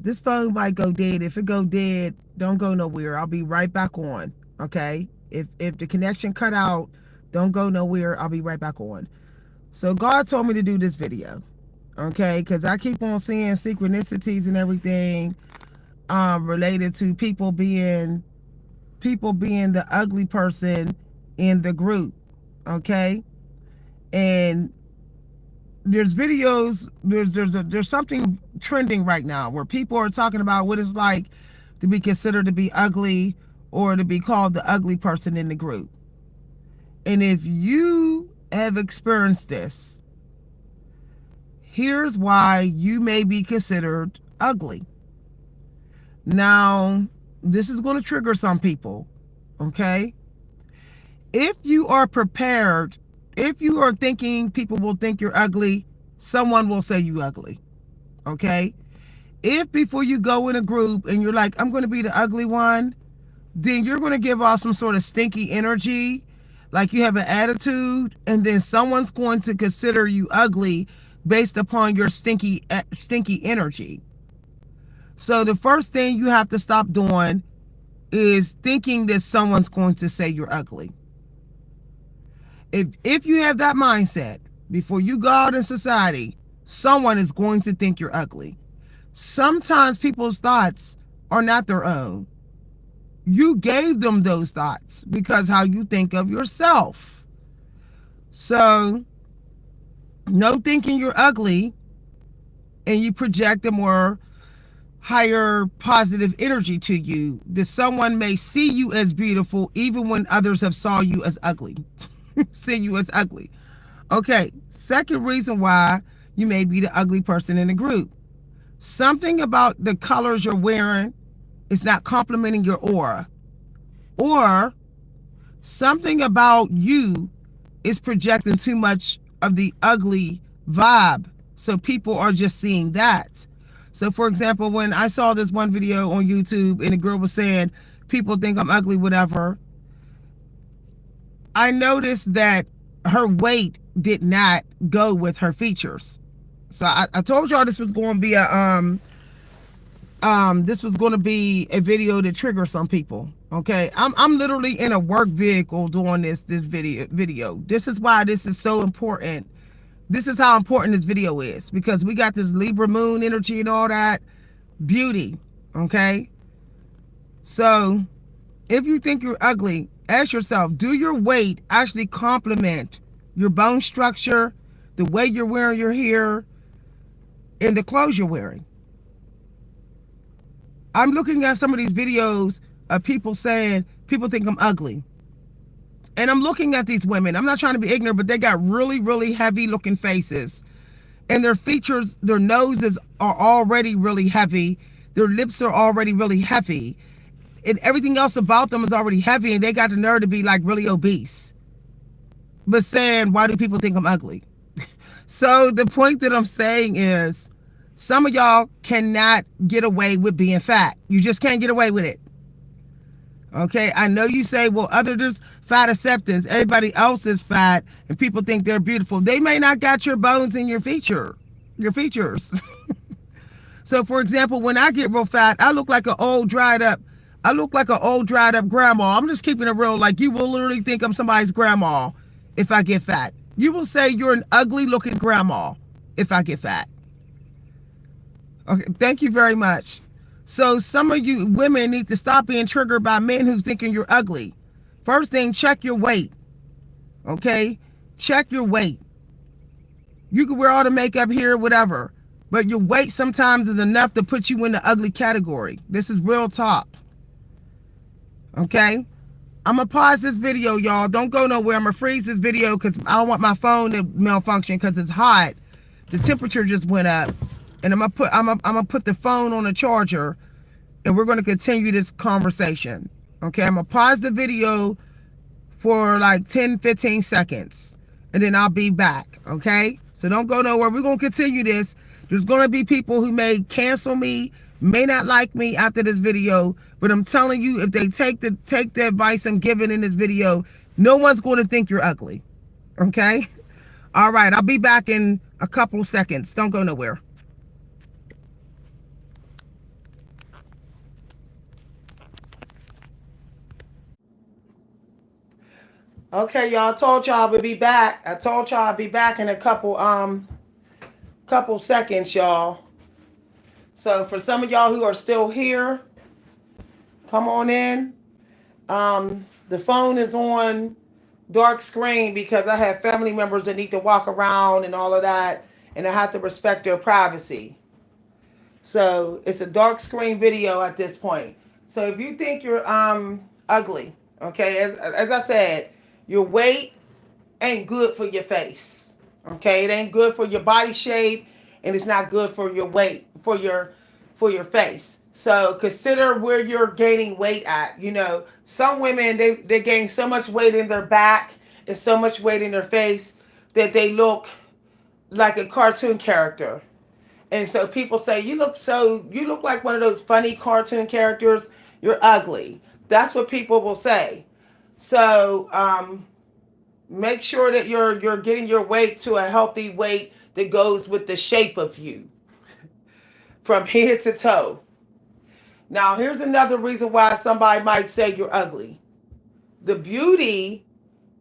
This phone might go dead. If it go dead, don't go nowhere. I'll be right back on. Okay. If the connection cut out, don't go nowhere. I'll be right back on. So God told me to do this video. Okay, because I keep on seeing synchronicities and everything related to people being the ugly person in the group. Okay. And there's videos, there's something trending right now where people are talking about what it's like to be considered to be ugly or to be called the ugly person in the group. And if you have experienced this, here's why you may be considered ugly. Now, this is going to trigger some people, okay? If you are prepared, if you are thinking people will think you're ugly, someone will say you ugly, okay? If before you go in a group and you're like, I'm going to be the ugly one, then you're going to give off some sort of stinky energy, like you have an attitude, and then someone's going to consider you ugly based upon your stinky energy. So the first thing you have to stop doing is thinking that someone's going to say you're ugly. If you have that mindset, before you go out in society, someone is going to think you're ugly. Sometimes people's thoughts are not their own. You gave them those thoughts because how you think of yourself. So, no thinking you're ugly and you project a more higher positive energy to you, that someone may see you as beautiful even when others have saw you as ugly. See you as ugly. Okay, second reason why you may be the ugly person in the group. Something about the colors you're wearing is not complimenting your aura. Or something about you is projecting too much of the ugly vibe. So people are just seeing that. So for example, when I saw this one video on YouTube and the girl was saying, people think I'm ugly, whatever, I noticed that her weight did not go with her features. So I told y'all this was going to be a video to trigger some people. Okay, I'm literally in a work vehicle doing this video. This is why this is so important. This is how important this video is, because we got this Libra moon energy and all that beauty. Okay, so if you think you're ugly, ask yourself, do your weight actually complement your bone structure, the way you're wearing your hair, and the clothes you're wearing? I'm looking at some of these videos of people saying people think I'm ugly. And I'm looking at these women. I'm not trying to be ignorant, but they got really, really heavy looking faces. And their features, their noses are already really heavy. Their lips are already really heavy. And everything else about them is already heavy. And they got the nerve to be like really obese. But saying, why do people think I'm ugly? So the point that I'm saying is, some of y'all cannot get away with being fat. You just can't get away with it. Okay, I know you say, well, there's fat acceptance. Everybody else is fat and people think they're beautiful. They may not got your bones in your features. So for example, when I get real fat, I look like an old dried up grandma. I'm just keeping it real. Like, you will literally think I'm somebody's grandma if I get fat. You will say you're an ugly looking grandma if I get fat. Okay, thank you very much. So some of you women need to stop being triggered by men who's thinking you're ugly. First thing, check your weight. Okay? Check your weight. You can wear all the makeup here, whatever, but your weight sometimes is enough to put you in the ugly category. This is real talk. Okay? I'm going to pause this video, y'all. Don't go nowhere. I'm going to freeze this video because I don't want my phone to malfunction because it's hot. The temperature just went up. And I'm gonna put the phone on a charger, and we're gonna continue this conversation. Okay, I'm gonna pause the video for like 10-15 seconds, and then I'll be back. Okay, so don't go nowhere. We're gonna continue this. There's gonna be people who may cancel me, may not like me after this video, but I'm telling you, if they take the advice I'm giving in this video, no one's gonna think you're ugly. Okay, all right, I'll be back in a couple seconds. Don't go nowhere. Okay, y'all. I told y'all I would be back. I told y'all I'd be back in a couple seconds, y'all. So for some of y'all who are still here, come on in. The phone is on dark screen because I have family members that need to walk around and all of that, and I have to respect their privacy. So it's a dark screen video at this point. So if you think you're ugly, okay, as I said, your weight ain't good for your face. Okay, it ain't good for your body shape, and it's not good for your weight for your face. So consider where you're gaining weight at. You know, some women they gain so much weight in their back and so much weight in their face that they look like a cartoon character. And so people say you look like one of those funny cartoon characters. You're ugly. That's what people will say. So make sure that you're getting your weight to a healthy weight that goes with the shape of you from head to toe. Now, here's another reason why somebody might say you're ugly. The beauty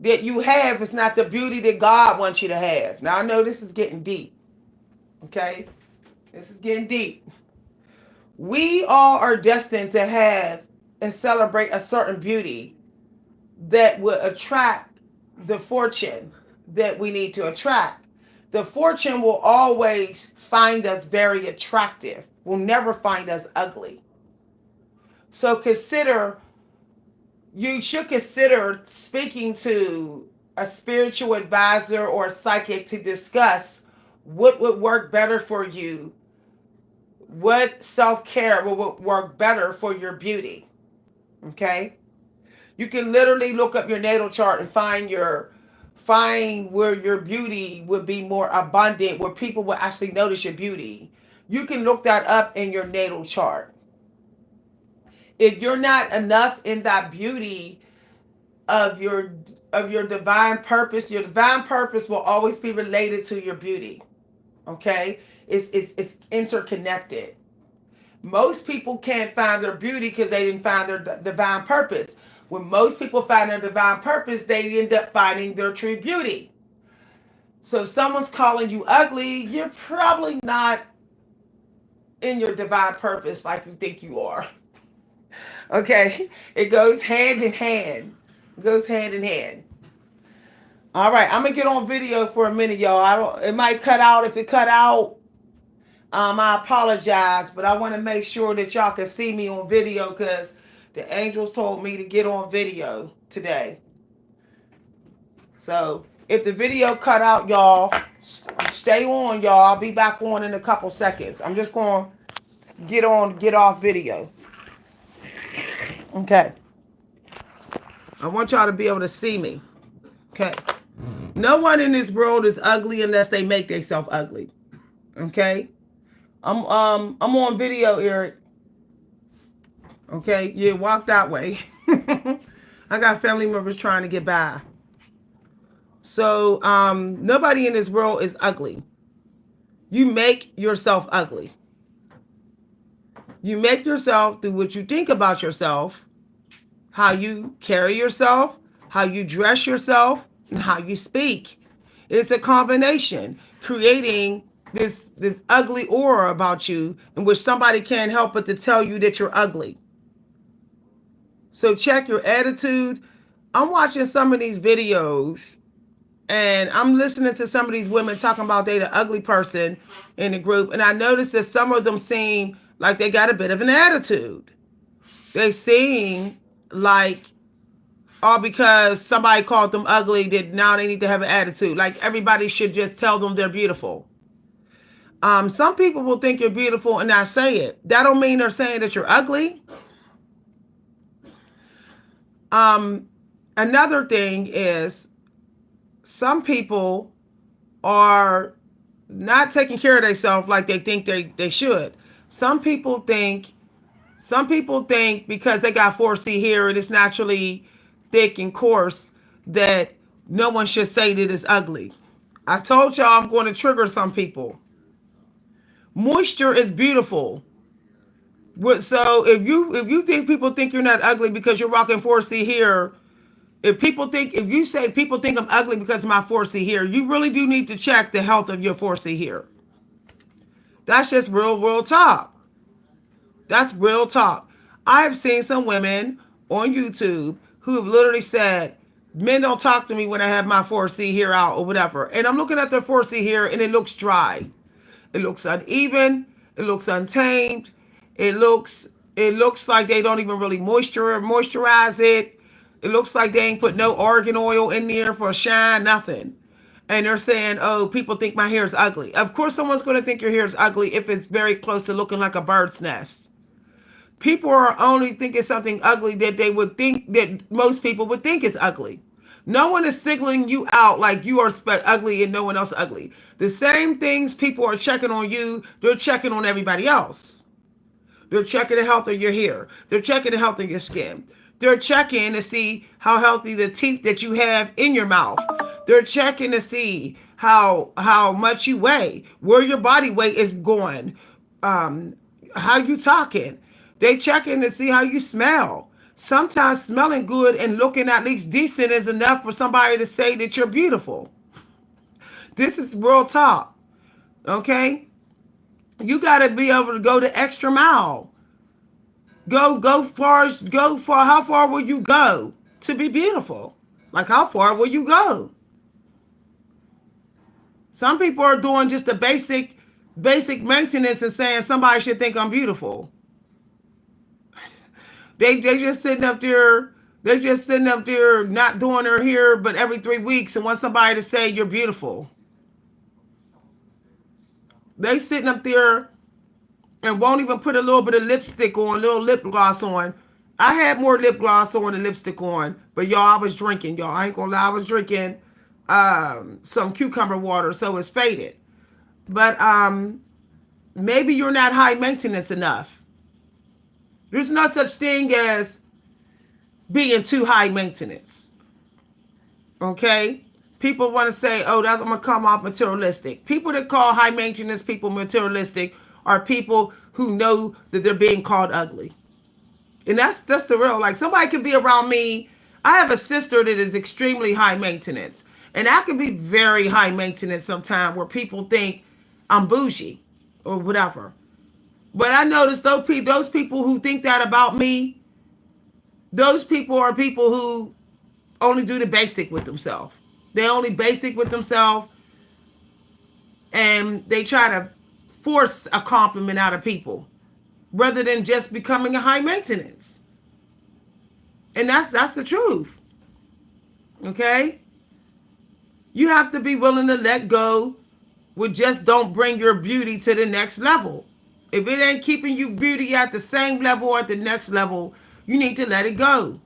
that you have is not the beauty that God wants you to have. Now, I know this is getting deep. Okay? This is getting deep. We all are destined to have and celebrate a certain beauty that will attract the fortune that we need to attract. The fortune will always find us very attractive, will never find us ugly. So you should consider speaking to a spiritual advisor or a psychic to discuss what would work better for you, what self-care will work better for your beauty. Okay? You can literally look up your natal chart and find where your beauty would be more abundant, where people will actually notice your beauty. You can look that up in your natal chart. If you're not enough in that beauty of your divine purpose, your divine purpose will always be related to your beauty. Okay? It's interconnected. Most people can't find their beauty because they didn't find their divine purpose. When most people find their divine purpose, they end up finding their true beauty. So if someone's calling you ugly, you're probably not in your divine purpose like you think you are. Okay? It goes hand in hand. It goes hand in hand. All right, I'm gonna get on video for a minute, y'all. It might cut out. If it cut out, I apologize, but I want to make sure that y'all can see me on video because the angels told me to get on video today. So if the video cut out, y'all, stay on, y'all. I'll be back on in a couple seconds. I'm just going to get off video. Okay. I want y'all to be able to see me. Okay. No one in this world is ugly unless they make themselves ugly. Okay. I'm on video, Eric. Okay, yeah, walk that way. I got family members trying to get by. So nobody in this world is ugly. You make yourself ugly. You make yourself through what you think about yourself, how you carry yourself, how you dress yourself, and how you speak. It's a combination, creating this ugly aura about you in which somebody can't help but to tell you that you're ugly. So check your attitude. I'm watching some of these videos and I'm listening to some of these women talking about they the ugly person in the group, and I noticed that some of them seem like they got a bit of an attitude. They seem like all because somebody called them ugly that now they need to have an attitude. Like everybody should just tell them they're beautiful. Some people will think you're beautiful and not say it. That don't mean they're saying that you're ugly. Another thing is some people are not taking care of themselves like they think they should. Some people think because they got 4C hair and it's naturally thick and coarse that no one should say that it's ugly. I told y'all I'm going to trigger some people. Moisture is beautiful. So if you think people think you're not ugly because you're rocking 4C hair, If you say people think I'm ugly because of my 4C hair, you really do need to check the health of your 4C hair. That's just real talk. That's real talk. I have seen some women on YouTube who have literally said, men don't talk to me when I have my 4C hair out or whatever. And I'm looking at their 4C hair and it looks dry. It looks uneven. It looks untamed. It looks like they don't even really moisturize it. It looks like they ain't put no argan oil in there for a shine, nothing. And they're saying, oh, people think my hair is ugly. Of course, someone's going to think your hair is ugly if it's very close to looking like a bird's nest. People are only thinking something ugly that they would think that most people would think is ugly. No one is signaling you out like you are ugly and no one else ugly. The same things people are checking on you, they're checking on everybody else. They're checking the health of your hair. They're checking the health of your skin. They're checking to see how healthy the teeth that you have in your mouth. They're checking to see how much you weigh, where your body weight is going, how you talking. They checking to see how you smell. Sometimes smelling good and looking at least decent is enough for somebody to say that you're beautiful. This is real talk. Okay? You got to be able to go the extra mile. Go far. How far will you go to be beautiful? Like, how far will you go? Some people are doing just the basic maintenance and saying somebody should think I'm beautiful. They just sitting up there. They're just sitting up there not doing their hair, but every 3 weeks and want somebody to say you're beautiful. They sitting up there and won't even put a little bit of lipstick on, a little lip gloss on. I had more lip gloss on and lipstick on, but y'all, I was drinking. Y'all, I ain't gonna lie, I was drinking some cucumber water, so it's faded. But maybe you're not high maintenance enough. There's no such thing as being too high maintenance. Okay? People want to say, oh, I'm going to come off materialistic. People that call high maintenance people materialistic are people who know that they're being called ugly. And that's the real, like, somebody could be around me. I have a sister that is extremely high maintenance. And I can be very high maintenance sometimes where people think I'm bougie or whatever. But I noticed those people who think that about me, those people are people who only do the basic with themselves. They only basic with themselves, and they try to force a compliment out of people rather than just becoming a high maintenance. And that's the truth. Okay? You have to be willing to let go with just don't bring your beauty to the next level. If it ain't keeping you beauty at the same level or at the next level, you need to let it go.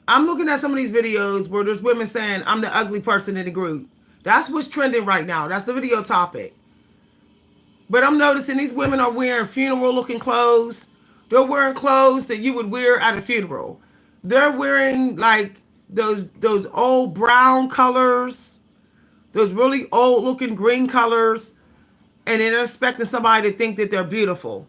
I'm looking at some of these videos where there's women saying, I'm the ugly person in the group. That's what's trending right now. That's the video topic. But I'm noticing these women are wearing funeral-looking clothes. They're wearing clothes that you would wear at a funeral. They're wearing, like, those old brown colors, those really old-looking green colors, and they're expecting somebody to think that they're beautiful.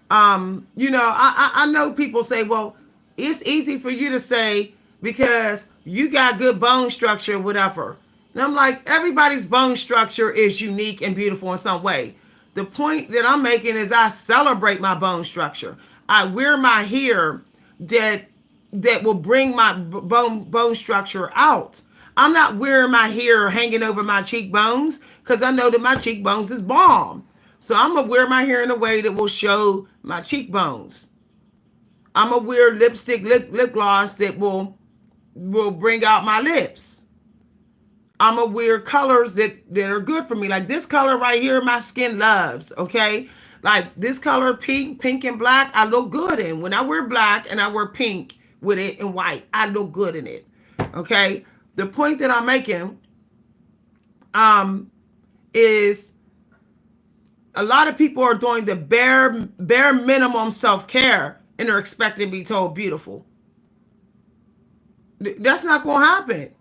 I know people say, well, it's easy for you to say because you got good bone structure, whatever. And I'm like, everybody's bone structure is unique and beautiful in some way. The point that I'm making is I celebrate my bone structure. I wear my hair that will bring my bone structure out. I'm not wearing my hair hanging over my cheekbones because I know that my cheekbones is bomb. So I'm going to wear my hair in a way that will show my cheekbones. I'm going to wear lipstick, lip gloss that will bring out my lips. I'm going to wear colors that are good for me. Like this color right here, my skin loves, okay? Like this color, pink and black, I look good in. When I wear black and I wear pink with it and white, I look good in it, okay? The point that I'm making is a lot of people are doing the bare minimum self-care and they're expecting to be told beautiful. That's not going to happen.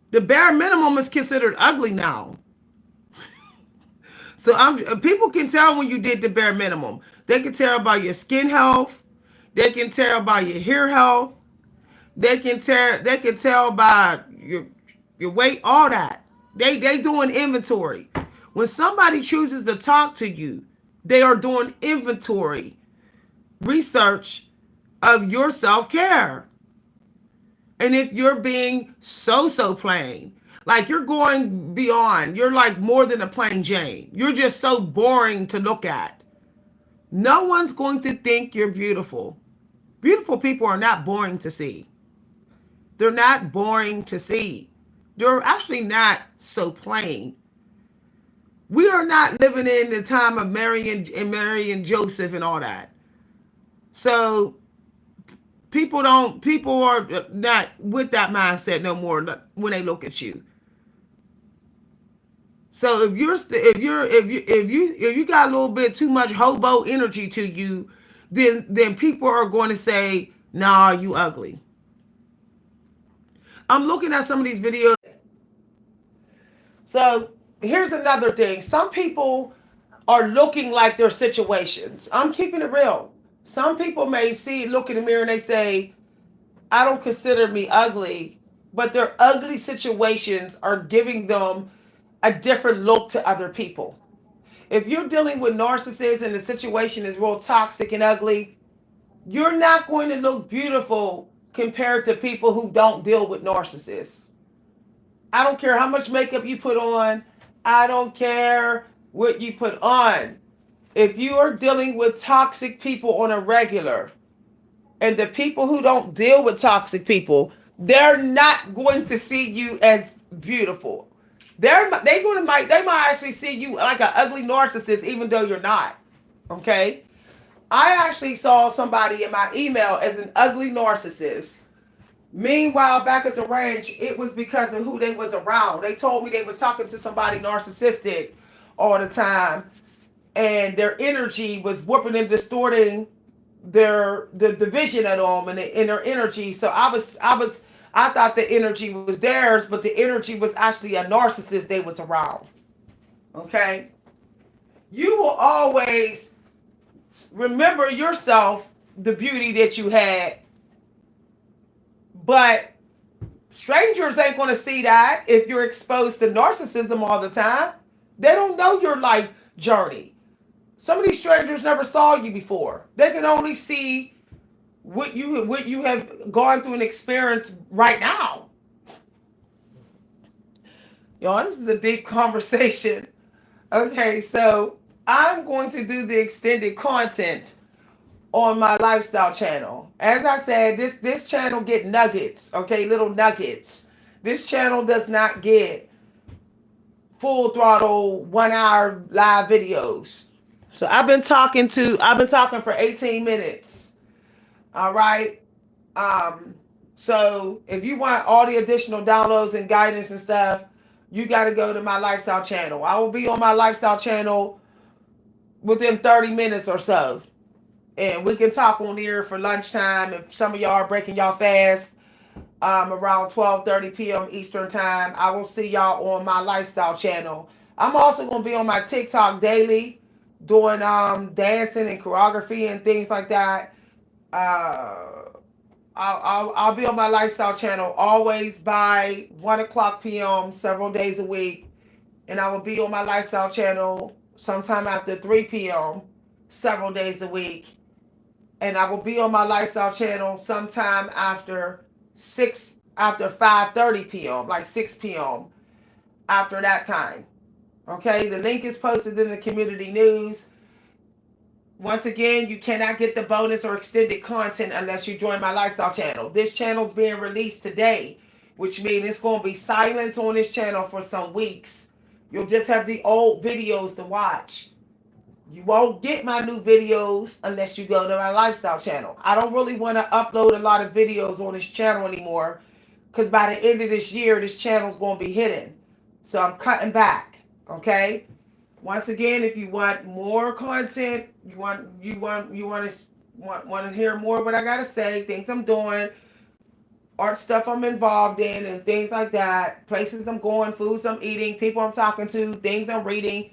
The bare minimum is considered ugly now. So people can tell when you did the bare minimum. They can tell by your skin health. They can tell by your hair health. They can tell by your weight, all that. They doing inventory. When somebody chooses to talk to you, they are doing inventory, research of your self-care. And if you're being so plain, like you're going beyond, you're like more than a plain Jane. You're just so boring to look at. No one's going to think you're beautiful. Beautiful people are not boring to see. They're not boring to see. They're actually not so plain. We are not living in the time of Mary and Joseph and all that. So people are not with that mindset no more when they look at you. So if you got a little bit too much hobo energy to you, then people are going to say, "Nah, you ugly." I'm looking at some of these videos. So here's another thing. Some people are looking like their situations. I'm keeping it real. Some people may look in the mirror and they say, I don't consider me ugly, but their ugly situations are giving them a different look to other people. If you're dealing with narcissists and the situation is real toxic and ugly, you're not going to look beautiful compared to people who don't deal with narcissists. I don't care how much makeup you put on. I don't care what you put on. If you are dealing with toxic people on a regular, and the people who don't deal with toxic people, they're not going to see you as beautiful. They might actually see you like an ugly narcissist, even though you're not. Okay, I actually saw somebody in my email as an ugly narcissist. Meanwhile, back at the ranch, it was because of who they was around. They told me they was talking to somebody narcissistic all the time, and their energy was warping and distorting the vision of them and their energy. So I thought the energy was theirs, but the energy was actually a narcissist they was around. Okay, you will always remember yourself, the beauty that you had, but strangers ain't going to see that if you're exposed to narcissism all the time. They don't know your life journey. Some of these strangers never saw you before. They can only see what you have gone through and experienced right now. Y'all, this is a deep conversation. Okay, so I'm going to do the extended content on my lifestyle channel. As I said, this channel get nuggets, okay, little nuggets. This channel does not get full throttle 1 hour live videos. So I've been talking for 18 minutes. All right. So if you want all the additional downloads and guidance and stuff, you got to go to my lifestyle channel. I will be on my lifestyle channel within 30 minutes or so. And we can talk on here for lunchtime. If some of y'all are breaking y'all fast, around 12:30 p.m. Eastern time, I will see y'all on my lifestyle channel. I'm also going to be on my TikTok daily, doing dancing and choreography and things like that. I'll be on my lifestyle channel always by 1 o'clock p.m. several days a week, and I will be on my lifestyle channel sometime after 3 p.m. several days a week, and I will be on my lifestyle channel sometime after 5:30 p.m. like 6 p.m. after that time. Okay, the link is posted in the community news. Once again, you cannot get the bonus or extended content unless you join my lifestyle channel. This channel is being released today, which means it's going to be silence on this channel for some weeks. You'll just have the old videos to watch. You won't get my new videos unless you go to my lifestyle channel. I don't really want to upload a lot of videos on this channel anymore, because by the end of this year, this channel is going to be hidden. So I'm cutting back. Okay. Once again, if you want more content, you want to hear more of what I gotta say, things I'm doing, art stuff I'm involved in, and things like that, places I'm going, foods I'm eating, people I'm talking to, things I'm reading.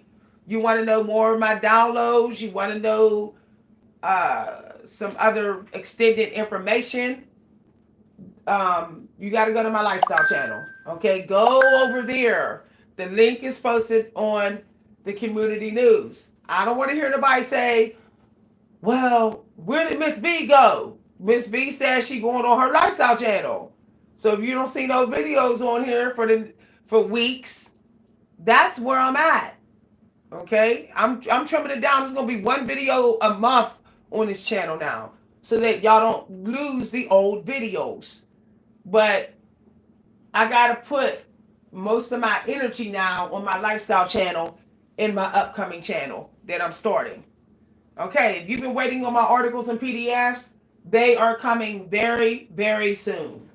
You want to know more of my downloads? You want to know some other extended information? you got to go to my lifestyle channel. Okay, go over there. The link is posted on the community news. I don't want to hear nobody say, well, where did Miss V go? Miss V says she going on her lifestyle channel. So if you don't see no videos on here for weeks, that's where I'm at. Okay, I'm trimming it down. There's gonna be one video a month on this channel now, so that y'all don't lose the old videos. But I gotta put most of my energy now on my lifestyle channel in my upcoming channel that I'm starting. Okay, if you've been waiting on my articles and PDFs, they are coming very, very soon.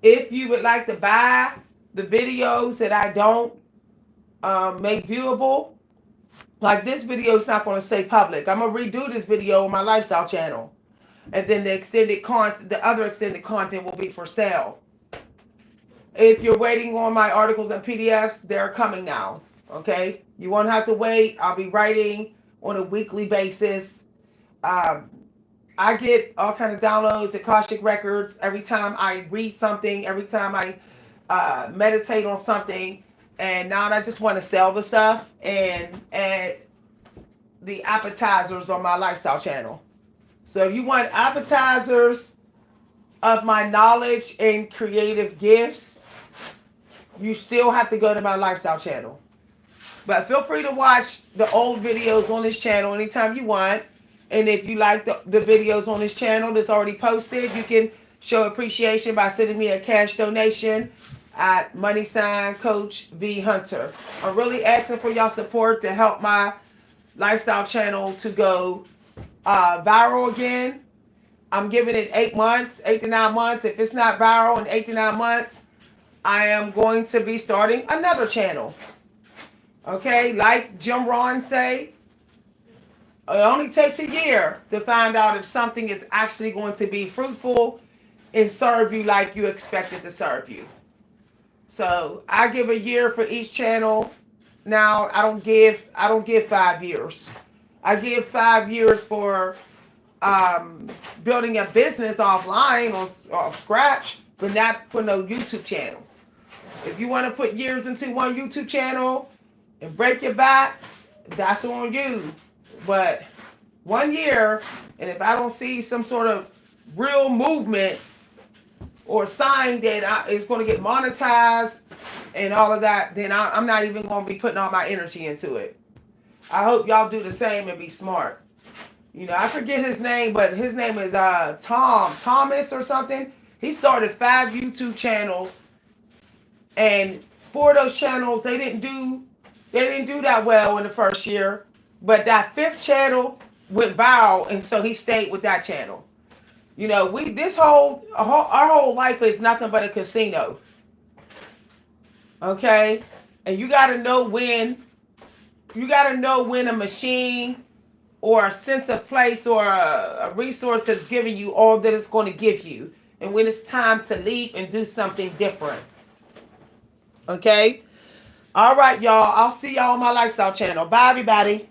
If you would like to buy the videos that I don't make viewable, like this video is not going to stay public. I'm going to redo this video on my lifestyle channel. And then the extended content, the other extended content will be for sale. If you're waiting on my articles and PDFs, they're coming now. Okay? You won't have to wait. I'll be writing on a weekly basis. I get all kind of downloads, Akashic records every time I read something, every time I meditate on something. And now I just want to sell the stuff and add the appetizers on my lifestyle channel. So if you want appetizers of my knowledge and creative gifts, you still have to go to my lifestyle channel. But feel free to watch the old videos on this channel anytime you want. And if you like the videos on this channel that's already posted, you can show appreciation by sending me a cash donation at Coach V Hunter. I'm really asking for y'all support to help my lifestyle channel to go viral again. I'm giving it 8 months, 8 to 9 months. If it's not viral in 8 to 9 months, I am going to be starting another channel. Okay, like Jim Rohn say, it only takes a year to find out if something is actually going to be fruitful and serve you like you expect it to serve you. So I give a year for each channel. Now I don't give 5 years. I give 5 years for building a business offline off scratch, but not for no YouTube channel. If you want to put years into one YouTube channel and break your back, that's on you. But 1 year, and if I don't see some sort of real movement or sign that it's going to get monetized and all of that, then I'm not even going to be putting all my energy into it. I hope y'all do the same and be smart. You know, I forget his name, but his name is Thomas or something. He started 5 YouTube channels, and 4 of those channels they didn't do that well in the first year. But that 5th channel went viral, and so he stayed with that channel. You know, our whole life is nothing but a casino. Okay? And you got to know when a machine or a sense of place or a resource is giving you all that it's going to give you, and when it's time to leap and do something different. Okay? All right, y'all. I'll see y'all on my lifestyle channel. Bye, everybody.